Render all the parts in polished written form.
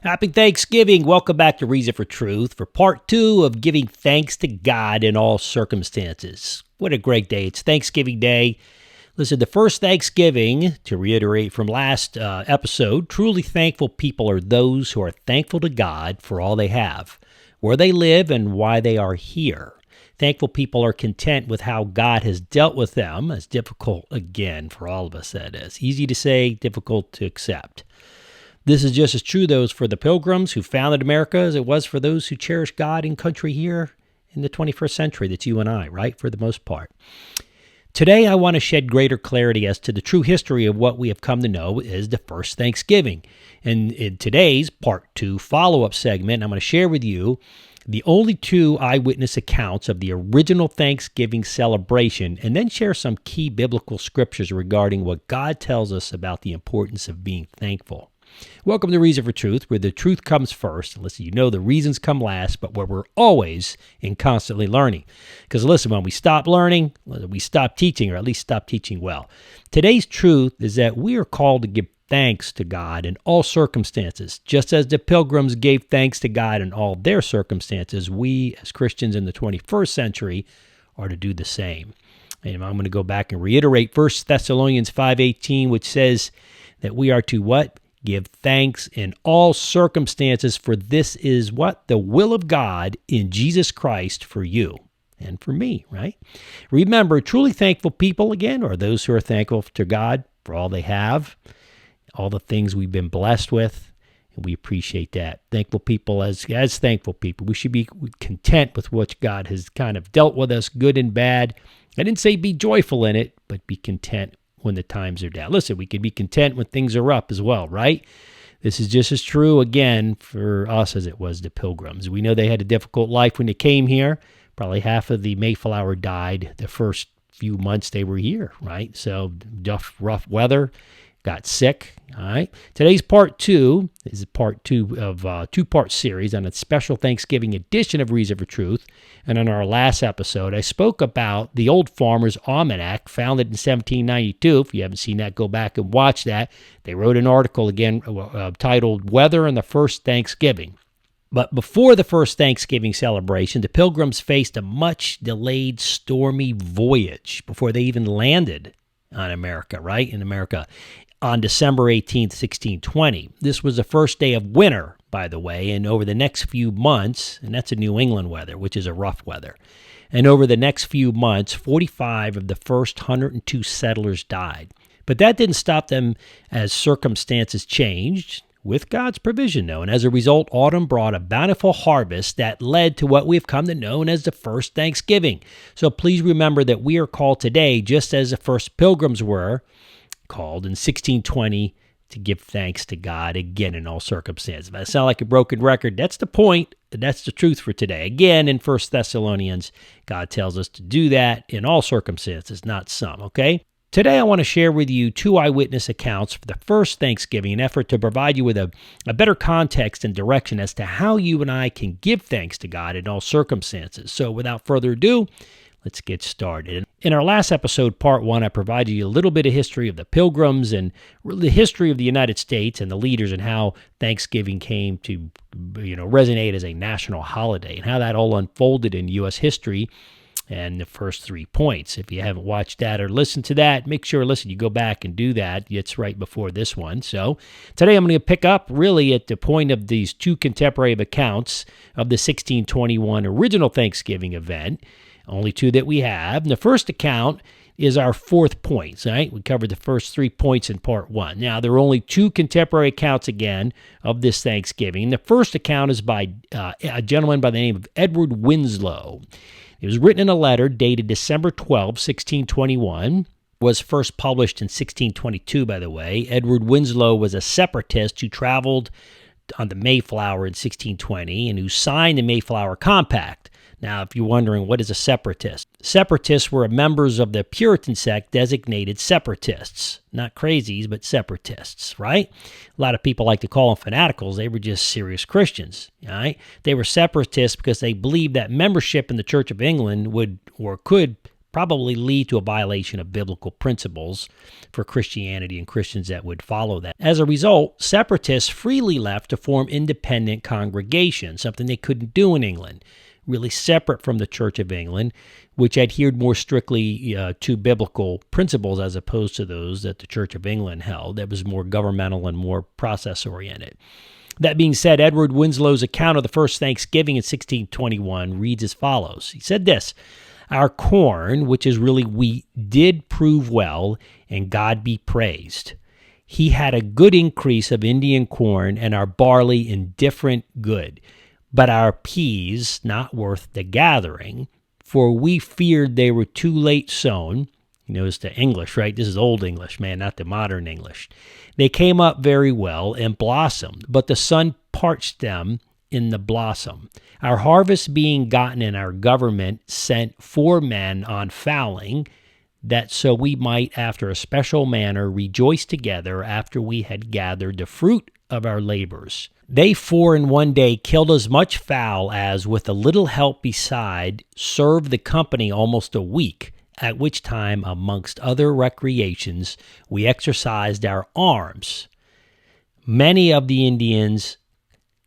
Happy Thanksgiving. Welcome back to Reason for Truth for part 2 of giving thanks to God in all circumstances. What a great day. It's Thanksgiving Day. Listen, the first Thanksgiving, to reiterate from last episode, truly thankful people are those who are thankful to God for all they have, where they live, and why they are here. Thankful people are content with how God has dealt with them, as difficult, again, for all of us, that is. Easy to say, difficult to accept. This is just as true, though, for the Pilgrims who founded America as it was for those who cherish God and country here in the 21st century. That's you and I, right, for the most part. Today, I want to shed greater clarity as to the true history of what we have come to know as the first Thanksgiving. And in today's Part 2 follow-up segment, I'm going to share with you the only 2 eyewitness accounts of the original Thanksgiving celebration, and then share some key biblical scriptures regarding what God tells us about the importance of being thankful. Welcome to Reason for Truth, where the truth comes first. And listen, you know the reasons come last, but where we're always and constantly learning. Because listen, when we stop learning, we stop teaching, or at least stop teaching well. Today's truth is that we are called to give thanks to God in all circumstances. Just as the Pilgrims gave thanks to God in all their circumstances, we as Christians in the 21st century are to do the same. And I'm going to go back and reiterate 1 Thessalonians 5:18, which says that we are to what? Give thanks in all circumstances, for this is what? The will of God in Jesus Christ for you and for me, right? Remember, truly thankful people, again, are those who are thankful to God for all they have, all the things we've been blessed with, and we appreciate that. Thankful people, as thankful people, we should be content with what God has kind of dealt with us, good and bad. I didn't say be joyful in it, but be content when the times are down. Listen, we can be content when things are up as well, right? This is just as true, again, for us as it was the Pilgrims. We know they had a difficult life when they came here. Probably half of the Mayflower died the first few months they were here, right? So rough weather, got sick, all right? Today's part 2 is part 2 of a 2-part series on a special Thanksgiving edition of Reason for Truth. And on our last episode, I spoke about the Old Farmer's Almanac, founded in 1792. If you haven't seen that, go back and watch that. They wrote an article, again, titled Weather and the First Thanksgiving. But before the first Thanksgiving celebration, the Pilgrims faced a much-delayed stormy voyage before they even landed on America, right? In America, on December 18th, 1620. This was the first day of winter, by the way, and over the next few months, and that's a New England weather, which is a rough weather, and over the next few months, 45 of the first 102 settlers died. But that didn't stop them as circumstances changed, with God's provision, though, and as a result, autumn brought a bountiful harvest that led to what we've come to know as the first Thanksgiving. So please remember that we are called today, just as the first Pilgrims were called in 1620, to give thanks to God, again, in all circumstances. If I sound like a broken record, that's the point. That's the truth for today. Again, in 1 Thessalonians, God tells us to do that in all circumstances, not some, okay? Today, I want to share with you 2 eyewitness accounts for the first Thanksgiving, an effort to provide you with a better context and direction as to how you and I can give thanks to God in all circumstances. So without further ado, let's get started. In our last episode, part 1, I provided you a little bit of history of the Pilgrims and the history of the United States and the leaders, and how Thanksgiving came to, resonate as a national holiday, and how that all unfolded in U.S. history and the first 3 points. If you haven't watched that or listened to that, make sure, you go back and do that. It's right before this one. So today I'm going to pick up really at the point of these 2 contemporary accounts of the 1621 original Thanksgiving event. Only 2 that we have. And the first account is our 4th point, right? We covered the first 3 points in part 1. Now, there are only 2 contemporary accounts, again, of this Thanksgiving. The first account is by a gentleman by the name of Edward Winslow. It was written in a letter dated December 12, 1621. Was first published in 1622, by the way. Edward Winslow was a separatist who traveled on the Mayflower in 1620 and who signed the Mayflower Compact. Now, if you're wondering, what is a separatist? Separatists were members of the Puritan sect designated separatists. Not crazies, but separatists, right? A lot of people like to call them fanaticals. They were just serious Christians, all right? They were separatists because they believed that membership in the Church of England would or could probably lead to a violation of biblical principles for Christianity and Christians that would follow that. As a result, separatists freely left to form independent congregations, something they couldn't do in England, really separate from the Church of England, which adhered more strictly to biblical principles as opposed to those that the Church of England held, that was more governmental and more process-oriented. That being said, Edward Winslow's account of the first Thanksgiving in 1621 reads as follows. He said this, "Our corn, which is really wheat, did prove well, and God be praised. He had a good increase of Indian corn, and our barley indifferent good. But our peas not worth the gathering, for we feared they were too late sown." You notice the English, right? This is Old English, man, not the modern English. "They came up very well and blossomed, but the sun parched them in the blossom. Our harvest being gotten and our government sent 4 men on fowling, that so we might after a special manner rejoice together after we had gathered the fruit of our labors. They 4 in one day killed as much fowl as, with a little help beside, served the company almost a week, at which time, amongst other recreations, we exercised our arms. Many of the Indians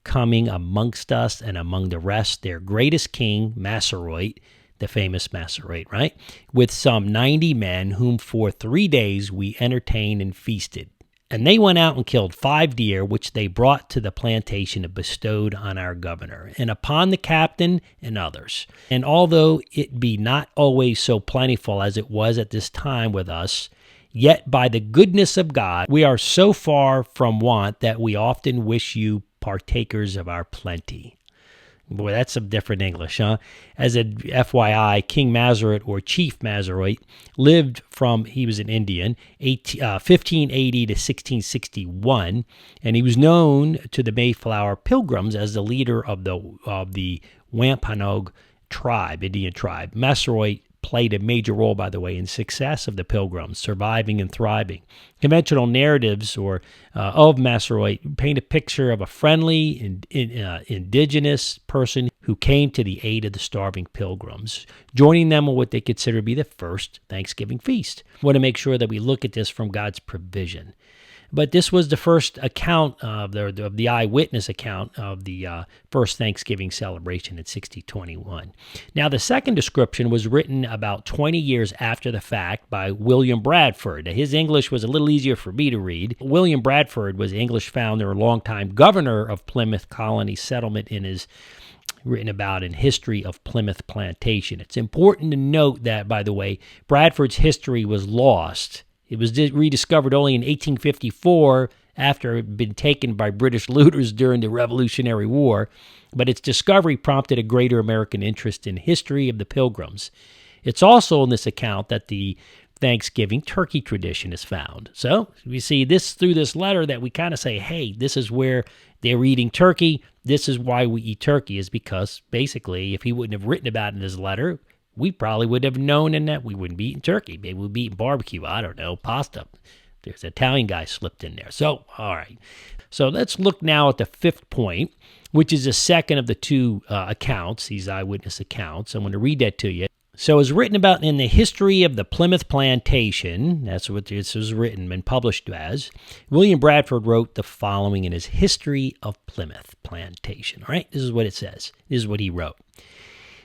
coming amongst us, and among the rest, their greatest king, Massaroit," the famous Massaroit, right? "with some 90 men, whom for 3 days we entertained and feasted. And they went out and killed 5 deer, which they brought to the plantation and bestowed on our governor, and upon the captain and others. And although it be not always so plentiful as it was at this time with us, yet by the goodness of God we are so far from want that we often wish you partakers of our plenty." Boy, that's some different English, huh? As a FYI, King Massaroit, or Chief Massaroit, lived from, he was an Indian, 1580 to 1661, and he was known to the Mayflower Pilgrims as the leader of the Wampanoag tribe, Indian tribe. Massaroit played a major role, by the way, in success of the Pilgrims, surviving and thriving. Conventional narratives of Massaroit paint a picture of a friendly, indigenous person who came to the aid of the starving Pilgrims, joining them on what they consider to be the first Thanksgiving feast. I want to make sure that we look at this from God's provision. But this was the first account of the eyewitness account of the first Thanksgiving celebration in 1621. Now, the second description was written about 20 years after the fact by William Bradford. His English was a little easier for me to read. William Bradford was the English founder and longtime governor of Plymouth Colony Settlement in his written about in History of Plymouth Plantation. It's important to note that, by the way, Bradford's history was lost. It was rediscovered only in 1854 after it had been taken by British looters during the Revolutionary War, but its discovery prompted a greater American interest in history of the Pilgrims. It's also in this account that the Thanksgiving turkey tradition is found. So we see this through this letter that we kind of say, hey, this is where they're eating turkey. This is why we eat turkey, is because basically if he wouldn't have written about it in his letter, we probably would have known in that we wouldn't be eating turkey. Maybe we'd be eating barbecue. I don't know, pasta. There's an Italian guy slipped in there. So, all right. So let's look now at the 5th point, which is the second of the 2 accounts, these eyewitness accounts. I'm going to read that to you. So it's written about in the History of the Plymouth Plantation. That's what this was written and published as. William Bradford wrote the following in his History of Plymouth Plantation. All right, this is what it says. This is what he wrote.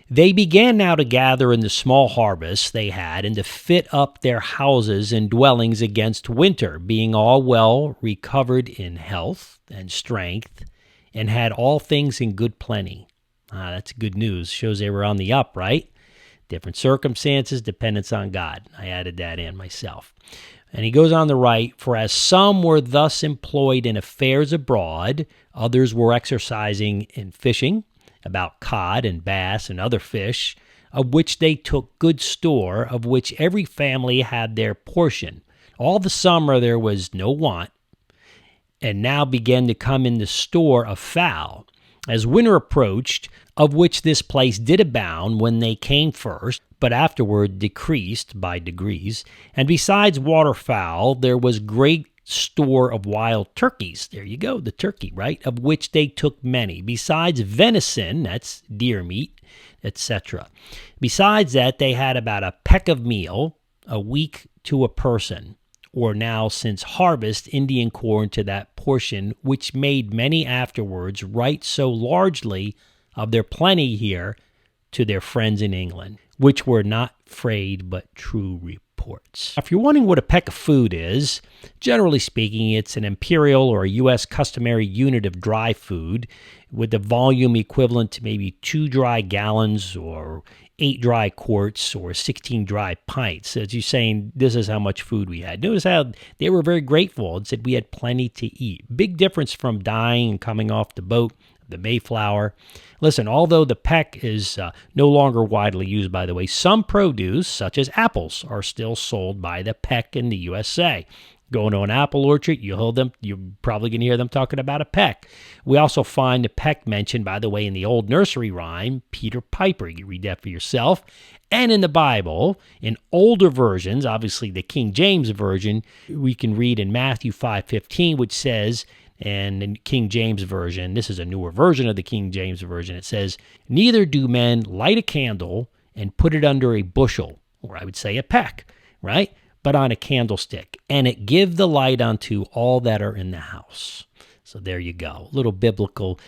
"They began now to gather in the small harvests they had, and to fit up their houses and dwellings against winter, being all well recovered in health and strength, and had all things in good plenty." That's good news. Shows they were on the up, right? Different circumstances, dependence on God. I added that in myself. And he goes on to write, "For as some were thus employed in affairs abroad, others were exercising in fishing, about cod and bass and other fish, of which they took good store, of which every family had their portion. All the summer there was no want, and now began to come in the store of fowl. As winter approached, of which this place did abound when they came first, but afterward decreased by degrees. And besides waterfowl, there was great store of wild turkeys." There you go, the turkey, right? "Of which they took many. Besides venison," that's deer meat, etc. Besides that, they had about a peck of meal a week to a person, or now since harvest Indian corn to that portion, which made many afterwards write so largely of their plenty here to their friends in England, which were not frayed but true reports. If you're wondering what a peck of food is, generally speaking, it's an imperial or a U.S. customary unit of dry food with the volume equivalent to maybe 2 dry gallons or 8 dry quarts or 16 dry pints. As you're saying, this is how much food we had. Notice how they were very grateful and said we had plenty to eat. Big difference from dying and coming off the boat, the Mayflower. Listen, although the peck is no longer widely used, by the way, some produce, such as apples, are still sold by the peck in the USA. Going to an apple orchard, you're probably going to hear them talking about a peck. We also find the peck mentioned, by the way, in the old nursery rhyme, Peter Piper. You read that for yourself. And in the Bible, in older versions, obviously the King James Version, we can read in Matthew 5:15, which says, and in King James Version, this is a newer version of the King James Version, it says, "Neither do men light a candle and put it under a bushel," or I would say a peck, right? "But on a candlestick, and it give the light unto all that are in the house." So there you go. A little biblical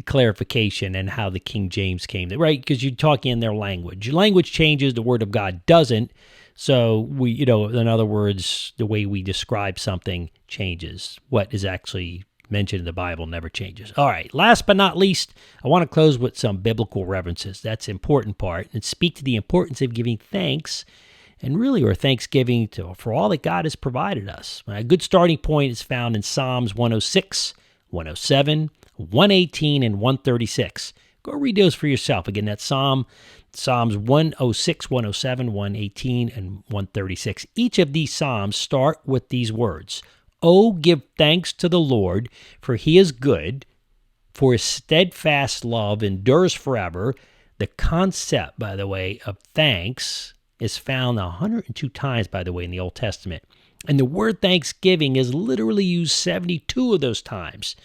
clarification and how the King James came, right? Because you're talking in their language. Language changes, the Word of God doesn't. So we, in other words, the way we describe something changes. What is actually mentioned in the Bible never changes. All right, last but not least, I want to close with some biblical references. That's the important part, and speak to the importance of giving thanks and really our thanksgiving for all that God has provided us. A good starting point is found in Psalms 106, 107, 118, and 136. Go read those for yourself. Again, that's Psalms 106, 107, 118, and 136. Each of these psalms start with these words: "Oh, give thanks to the Lord, for he is good, for his steadfast love endures forever." The concept, by the way, of thanks is found 102 times, by the way, in the Old Testament. And the word thanksgiving is literally used 72 of those times.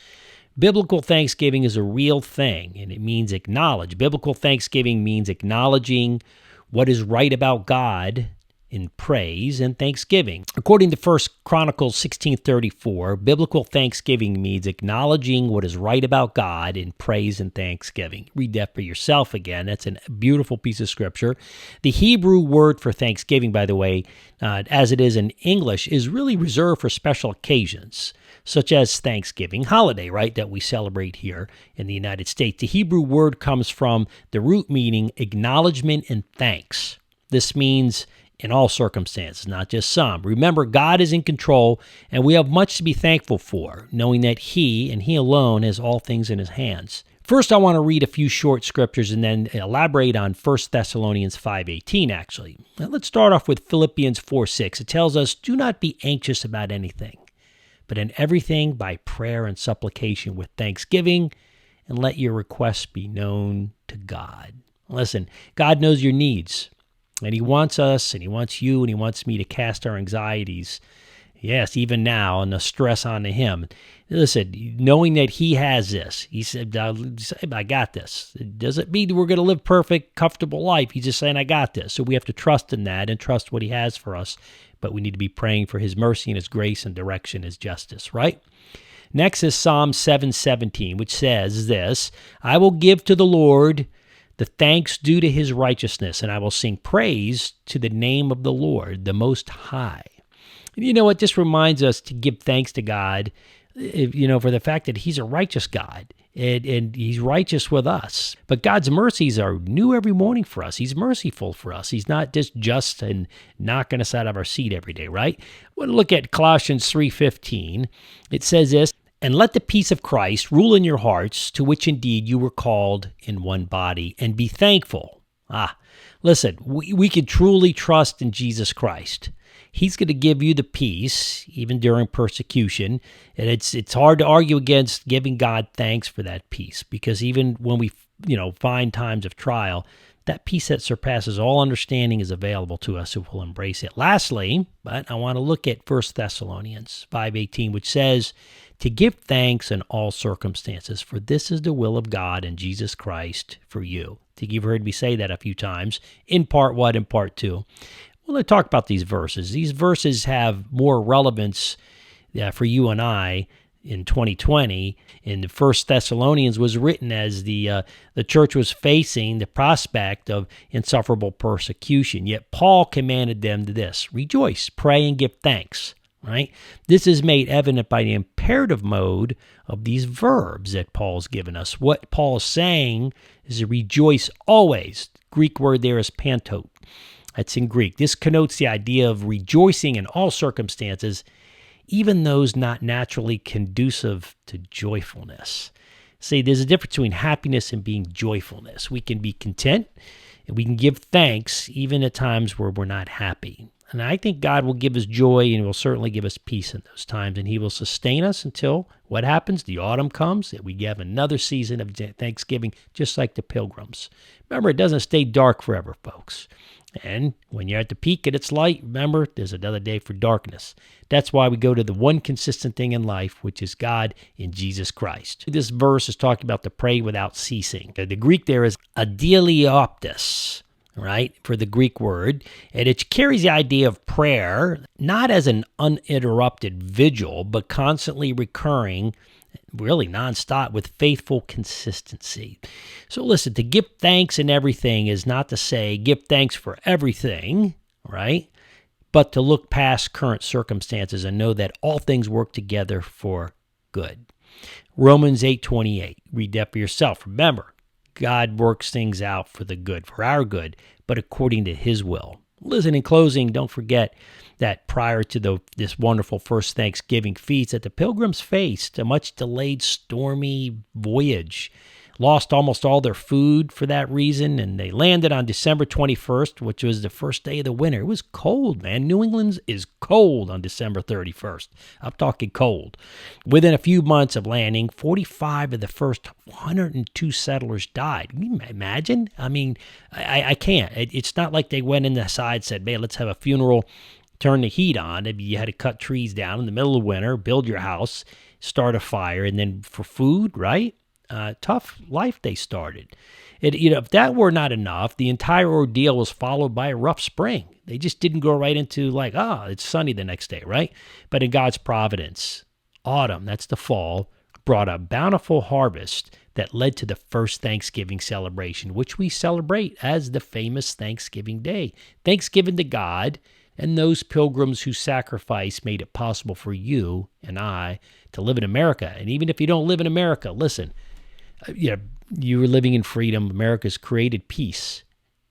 Biblical thanksgiving is a real thing, and it means acknowledge. Biblical thanksgiving means acknowledging what is right about God in praise and thanksgiving. According to 1 Chronicles 16:34, biblical thanksgiving means acknowledging what is right about God in praise and thanksgiving. Read that for yourself again. That's a beautiful piece of scripture. The Hebrew word for thanksgiving, by the way, as it is in English, is really reserved for special occasions, such as Thanksgiving holiday, right, that we celebrate here in the United States. The Hebrew word comes from the root meaning acknowledgement and thanks. This means in all circumstances, not just some. Remember, God is in control, and we have much to be thankful for, knowing that He and He alone has all things in His hands. First, I want to read a few short scriptures and then elaborate on 1 Thessalonians 5:18, actually. Now, let's start off with Philippians 4:6. It tells us, "Do not be anxious about anything, but in everything by prayer and supplication with thanksgiving, and let your requests be known to God." Listen, God knows your needs. And He wants us, and He wants you, and He wants me to cast our anxieties, yes, even now, and the stress onto Him. Listen, knowing that He has this, He said, "I got this." It doesn't mean we're going to live perfect, comfortable life. He's just saying, "I got this." So we have to trust in that and trust what He has for us. But we need to be praying for His mercy and His grace and direction, His justice, right? Next is Psalm 7:17, which says this: "I will give to the Lord the thanks due to His righteousness, and I will sing praise to the name of the Lord, the Most High." And you know what? This reminds us to give thanks to God, for the fact that He's a righteous God, and He's righteous with us. But God's mercies are new every morning for us. He's merciful for us. He's not just and knocking us out of our seat every day, right? I want to look at Colossians 3:15. It says this: "And let the peace of Christ rule in your hearts, to which indeed you were called in one body, and be thankful." Listen, we can truly trust in Jesus Christ. He's going to give you the peace, even during persecution. And it's hard to argue against giving God thanks for that peace, because even when we find times of trial, That peace that surpasses all understanding is available to us if we'll embrace it. Lastly, but I want to look at 1 Thessalonians 5:18, which says, to give thanks in all circumstances, for this is the will of God in Jesus Christ for you. I think you've heard me say that a few times in part 1 and part 2. Well, let's talk about these verses. These verses have more relevance for you and I in 2020. And the 1 Thessalonians was written as the church was facing the prospect of insufferable persecution. Yet Paul commanded them to this: rejoice, pray, and give thanks. Right? This is made evident by the imperative mode of these verbs that Paul's given us. What Paul is saying is to rejoice always. Greek word there is pantot. That's in Greek. This connotes the idea of rejoicing in all circumstances, even those not naturally conducive to joyfulness. See, there's a difference between happiness and being joyfulness. We can be content and we can give thanks even at times where we're not happy. And I think God will give us joy and will certainly give us peace in those times. And he will sustain us until what happens? The autumn comes, that we have another season of Thanksgiving, just like the Pilgrims. Remember, it doesn't stay dark forever, folks. And when you're at the peak at its light, remember, there's another day for darkness. That's why we go to the one consistent thing in life, which is God in Jesus Christ. This verse is talking about to pray without ceasing. The Greek there is adelioptis, right, for the Greek word, and it carries the idea of prayer, not as an uninterrupted vigil, but constantly recurring, really nonstop, with faithful consistency. So listen, to give thanks in everything is not to say give thanks for everything, right, but to look past current circumstances and know that all things work together for good. Romans 8:28, read that for yourself. Remember, God works things out for the good, for our good, but according to his will. Listen, in closing, don't forget that prior to this wonderful first Thanksgiving feast, that the Pilgrims faced a much delayed stormy voyage, lost almost all their food for that reason, and they landed on December 21st, which was the first day of the winter. It was cold, man. New England is cold on December 31st. I'm talking cold. Within a few months of landing, 45 of the first 102 settlers died. Can you imagine? I mean, I can't. It's not like they went in the side, said, man, let's have a funeral, turn the heat on. Maybe you had to cut trees down in the middle of winter, build your house, start a fire, and then for food, right? Tough life they started. If that were not enough, the entire ordeal was followed by a rough spring. They just didn't go right into like, it's sunny the next day, right? But in God's providence, autumn, that's the fall, brought a bountiful harvest that led to the first Thanksgiving celebration, which we celebrate as the famous Thanksgiving Day. Thanksgiving to God and those pilgrims whose sacrifice made it possible for you and I to live in America. And even if you don't live in America, listen, you were living in freedom. America's created peace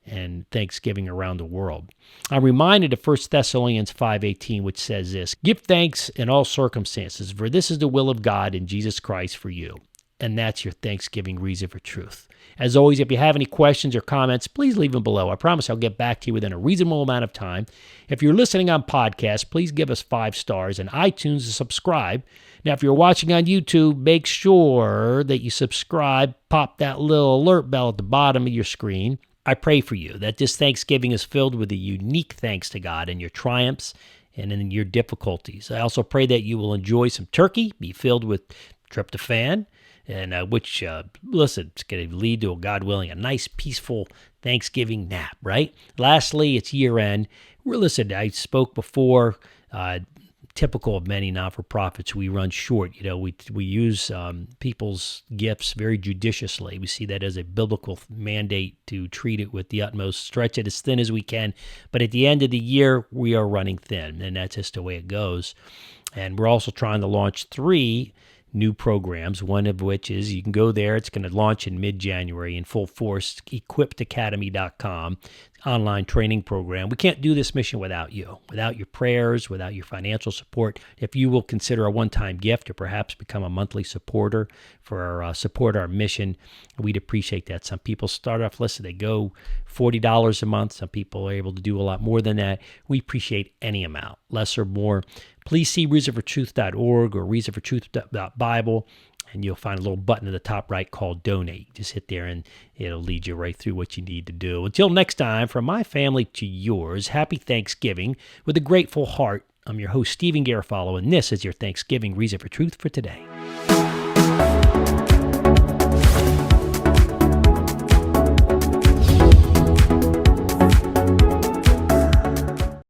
and thanksgiving around the world. I'm reminded of 1 Thessalonians 5:18, which says this: give thanks in all circumstances, for this is the will of God in Jesus Christ for you. And that's your Thanksgiving reason for truth. As always, if you have any questions or comments, please leave them below. I promise I'll get back to you within a reasonable amount of time. If you're listening on podcast, please give us 5 stars and iTunes to subscribe. Now, if you're watching on YouTube, make sure that you subscribe. Pop that little alert bell at the bottom of your screen. I pray for you that this Thanksgiving is filled with a unique thanks to God in your triumphs and in your difficulties. I also pray that you will enjoy some turkey, be filled with tryptophan, and which, listen, it's going to lead to, God willing, a nice, peaceful Thanksgiving nap, right? Lastly, it's year-end. Listen, I spoke before, typical of many not-for-profits, we run short. We use people's gifts very judiciously. We see that as a biblical mandate to treat it with the utmost, stretch it as thin as we can. But at the end of the year, we are running thin, and that's just the way it goes. And we're also trying to launch 3 new programs, one of which is, you can go there, it's going to launch in mid-January in full force, equippedacademy.com, online training program. We can't do this mission without you, without your prayers, without your financial support. If you will consider a one-time gift or perhaps become a monthly supporter for support our mission, we'd appreciate that. Some people start off, listen, they go $40 a month. Some people are able to do a lot more than that. We appreciate any amount, less or more. Please see reasonfortruth.org or reasonfortruth.bible And you'll find a little button at the top right called Donate. Just hit there and it'll lead you right through what you need to do. Until next time, from my family to yours, happy Thanksgiving with a grateful heart. I'm your host, Stephen Garofalo, and this is your Thanksgiving Reason for Truth for today.